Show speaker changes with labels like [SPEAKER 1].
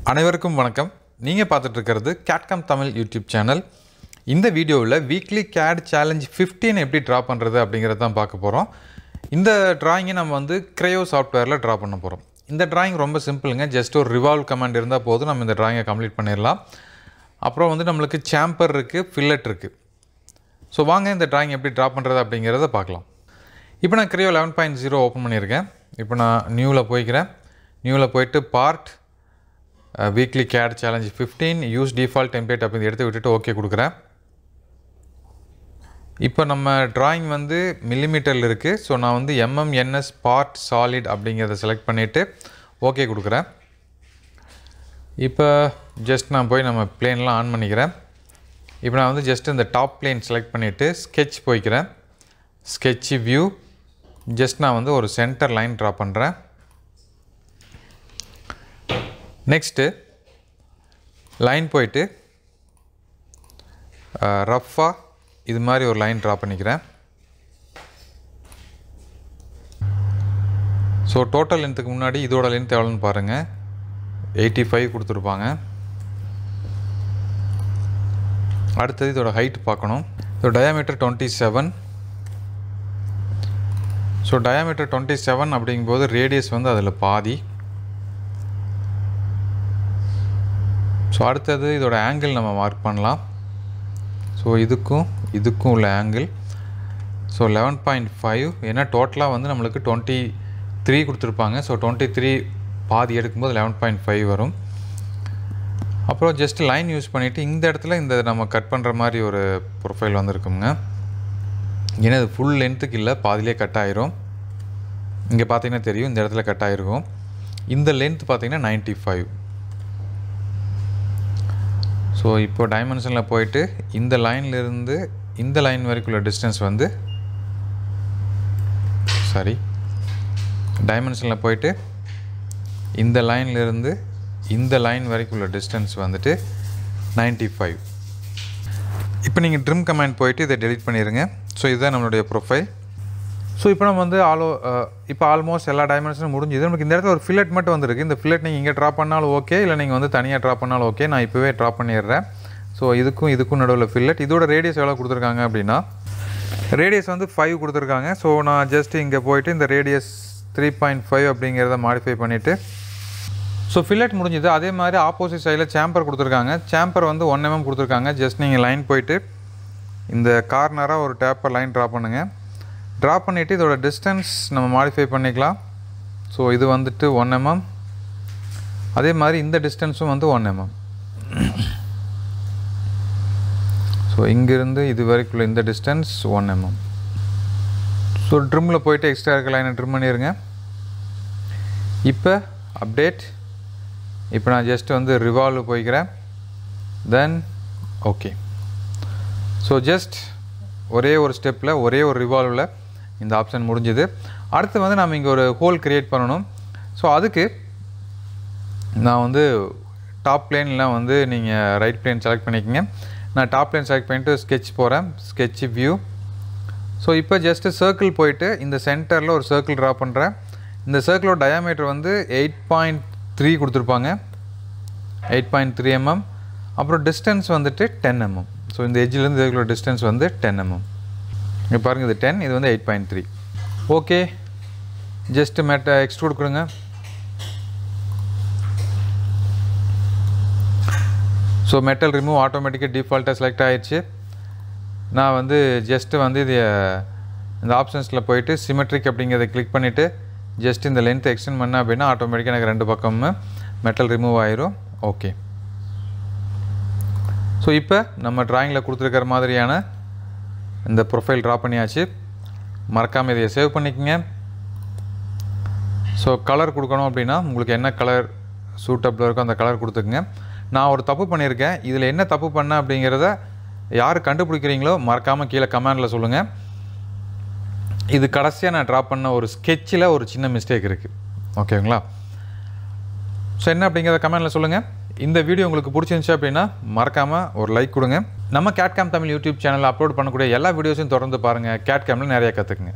[SPEAKER 1] அனைவருக்கும் வணக்கம். நீங்கள் பார்த்துட்டு இருக்கிறது கேட்காம் தமிழ் யூடியூப் சேனல். இந்த வீடியோவில் வீக்லி கேட் சேலஞ்ச் 15 எப்படி ட்ரா பண்ணுறது அப்படிங்கிறது தான் பார்க்க போகிறோம். இந்த ட்ராயிங்கை நம்ம வந்து கிரையோ சாஃப்ட்வேரில் ட்ரா பண்ண போகிறோம். இந்த ட்ராயிங் ரொம்ப சிம்பிளுங்க. ஜஸ்ட் ஒரு ரிவால்வ் கமாண்ட் இருந்தால் போதும், நம்ம இந்த ட்ராயிங்கை கம்ப்ளீட் பண்ணிடலாம். அப்புறம் வந்து நம்மளுக்கு சாம்பர் இருக்குது, ஃபில்லட் இருக்குது. ஸோ வாங்க இந்த ட்ராயிங் எப்படி ட்ரா பண்ணுறது அப்படிங்கிறத பார்க்கலாம். இப்போ நான் கிரையோ 11.0 ஓப்பன் பண்ணியிருக்கேன். இப்போ நான் நியூவில் போய்க்கிறேன். நியூவில் போயிட்டு part weekly cat challenge 15 use default template அப்படின்னு எடுத்து விட்டுட்டு ஓகே கொடுக்குறேன். இப்போ நம்ம ட்ராயிங் வந்து மில்லிமீட்டரில் இருக்குது. ஸோ நான் வந்து MMNS பார்ட் சாலிட் அப்படிங்கிறத செலக்ட் பண்ணிவிட்டு ஓகே கொடுக்குறேன். இப்போ ஜஸ்ட் நான் போய் நம்ம பிளேன்லாம் ஆன் பண்ணிக்கிறேன். இப்போ நான் வந்து ஜஸ்ட் இந்த டாப் பிளேன் செலக்ட் பண்ணிவிட்டு ஸ்கெட்ச் போய்க்கிறேன். ஸ்கெட்ச் வியூ ஜஸ்ட் நான் வந்து ஒரு சென்டர் லைன் ட்ரா பண்ணுறேன். நெக்ஸ்ட்டு லைன் போயிட்டு ரஃப்பாக இது மாதிரி ஒரு லைன் ட்ரா பண்ணிக்கிறேன். ஸோ டோட்டல் லென்த்துக்கு முன்னாடி இதோட லென்த் எவ்வளோன்னு பாருங்கள், 85 கொடுத்துருப்பாங்க. அடுத்தது இதோட ஹைட் பார்க்கணும். இதோட டயாமீட்டர் 27. ஸோ டயாமீட்டர் 27 அப்படிங்கும்போது ரேடியஸ் வந்து அதில் பாதி. ஸோ அடுத்தது இதோட ஆங்கிள் நம்ம மார்க் பண்ணலாம். ஸோ இதுக்கும் உள்ள ஆங்கிள் ஸோ 11.5. ஏன்னா டோட்டலாக வந்து நம்மளுக்கு 23 கொடுத்துருப்பாங்க. ஸோ 23 பாதி எடுக்கும்போது 11.5 வரும். அப்புறம் ஜஸ்ட் லைன் யூஸ் பண்ணிவிட்டு இந்த இடத்துல இந்த நம்ம கட் பண்ணுற மாதிரி ஒரு ப்ரொஃபைல் வந்துருக்குங்க. ஏன்னா இது ஃபுல் லென்த்துக்கு இல்லை, பாதிலே கட் ஆயிரும். இங்கே பார்த்தீங்கன்னா தெரியும், இந்த இடத்துல கட் ஆகிருக்கும். இந்த லென்த் பார்த்தீங்கன்னா 95. ஸோ இப்போ டைமென்ஷனில் போயிட்டு இந்த லைன்லேருந்து இந்த லைன் வரைக்குள்ள டிஸ்டன்ஸ் வந்து டைமென்ஷனில் போயிட்டு இந்த லைன்லேருந்து இந்த லைன் வரைக்குள்ள டிஸ்டன்ஸ் வந்துட்டு 95. இப்போ நீங்கள் ட்ரிம் கமாண்ட் போயிட்டு இதை டெலிட் பண்ணிடுங்க. ஸோ இதுதான் நம்மளுடைய ப்ரொஃபைல். ஸோ இப்போ நம்ம வந்து இப்போ ஆல்மோஸ்ட் எல்லா டைமென்ஷனும் முடிஞ்சுது. நமக்கு இந்த இடத்துல ஒரு ஃபில்லட் மட்டும் வந்துருக்கு. இந்த ஃபில்லட் நீங்கள் இங்கே ட்ரா பண்ணாலும் ஓகே, இல்லை நீங்கள் வந்து தனியாக ட்ரா பண்ணாலும் ஓகே. நான் இப்போவே ட்ரா பண்ணிடுறேன். ஸோ இதுக்கும் நடுவில் ஃபில்லட். இதோட ரேடியஸ் எவ்வளோ கொடுத்துருக்காங்க அப்படின்னா ரேடியஸ் வந்து 5 கொடுத்துருக்காங்க. ஸோ நான் ஜஸ்ட் இங்கே போயிட்டு இந்த ரேடியஸ் 3.5 அப்படிங்கிறத மாடிஃபை பண்ணிவிட்டு ஸோ ஃபில்லட் முடிஞ்சுது. அதே மாதிரி ஆப்போசிட் சைடில் சாம்பர் கொடுத்துருக்காங்க. சாம்பர் வந்து 1 mm கொடுத்துருக்காங்க. ஜஸ்ட் நீங்கள் லைன் போயிட்டு இந்த கார்னராக ஒரு டேப்பர் லைன் ட்ரா பண்ணுங்கள். ட்ரா பண்ணிவிட்டு இதோட டிஸ்டன்ஸ் நம்ம மாடிஃபை பண்ணிக்கலாம். ஸோ இது வந்துட்டு 1 mm. அதே மாதிரி இந்த டிஸ்டன்ஸும் வந்து 1 mm. ஸோ இங்கேருந்து இது வரைக்குள்ள இந்த டிஸ்டன்ஸ் 1 mm. ஸோ ட்ரிம்மில் போயிட்டு எக்ஸ்ட்ரா இருக்க லைனை ட்ரிம் பண்ணிடுங்க. இப்போ அப்டேட். இப்போ நான் ஜஸ்ட் வந்து ரிவால்வ் போய்க்கிறேன். Then okay. ஸோ ஜஸ்ட் ஒரே ஒரு ஸ்டெப்பில் ஒரே ஒரு ரிவால்வில் இந்த ஆப்ஷன் முடிஞ்சுது. அடுத்து வந்து நம்ம இங்கே ஒரு ஹோல் க்ரியேட் பண்ணணும். ஸோ அதுக்கு நான் வந்து டாப் பிளேன்லாம் வந்து நீங்கள் ரைட் பிளேன் செலக்ட் பண்ணிக்கோங்க. நான் டாப் பிளேன் செலக்ட் பண்ணிவிட்டு ஸ்கெட்ச் போகிறேன். Sketch view. ஸோ இப்போ ஜஸ்ட்டு சர்க்கிள் போயிட்டு இந்த சென்டரில் ஒரு சர்க்கிள் ட்ரா பண்ணுறேன். இந்த சர்க்கிளோட டயாமீட்டர் வந்து 8.3 கொடுத்துருப்பாங்க, 8.3 mm. அப்புறம் டிஸ்டன்ஸ் வந்துட்டு 10 mm. ஸோ இந்த எட்ஜிலேருந்து இதுக்குள்ள டிஸ்டன்ஸ் வந்து 10 mm. இங்கே பாருங்கள், இது 10, இது வந்து 8.3. ஓகே, ஜஸ்ட்டு எக்ஸ்ட்ரூட் கொடுங்க. ஸோ மெட்டல் ரிமூவ் ஆட்டோமேட்டிக்காக டிஃபால்ட்டாக செலக்ட் ஆகிடுச்சு. நான் வந்து ஜஸ்ட்டு வந்து இது இந்த ஆப்ஷன்ஸில் போயிட்டு சிமெட்ரிக் அப்படிங்கிறத கிளிக் பண்ணிவிட்டு ஜஸ்ட் இந்த லென்த்தை எக்ஸ்டெண்ட் பண்ணேன் அப்படின்னா ஆட்டோமேட்டிக்காக எனக்கு 2 பக்கமும் மெட்டல் ரிமூவ் ஆயிரும். ஓகே. ஸோ இப்போ நம்ம ட்ராயிங்கில் கொடுத்துருக்கிற மாதிரியான இந்த ப்ரொஃபைல் ட்ரா பண்ணியாச்சு. மறக்காமல் இதை சேவ் பண்ணிக்கோங்க. ஸோ கலர் கொடுக்கணும் அப்படின்னா உங்களுக்கு என்ன கலர் சூட்டபிளாக இருக்கோ அந்த கலர் கொடுத்துக்குங்க. நான் ஒரு தப்பு பண்ணியிருக்கேன். இதில் என்ன தப்பு பண்ணேன் அப்படிங்கிறத யார் கண்டுபிடிக்கிறீங்களோ மறக்காமல் கீழே கமெண்டில் சொல்லுங்கள். இது கடைசியாக நான் ட்ரா பண்ண ஒரு ஸ்கெட்சில் ஒரு சின்ன மிஸ்டேக் இருக்குது. ஓகேங்களா? ஸோ என்ன அப்படிங்கிறத கமெண்டில் சொல்லுங்கள். இந்த வீடியோ உங்களுக்கு பிடிச்சிருந்துச்சு அப்படின்னா மறக்காமல் ஒரு லைக் கொடுங்க. நம்ம கேட்காம் தமிழ் யூடியூப் சேனலில் அப்லோட் பண்ணக்கூடிய எல்லா வீடியோஸையும் தொடர்ந்து பாருங்கள். கேட்காமில் நிறைய கற்றுக்குங்க.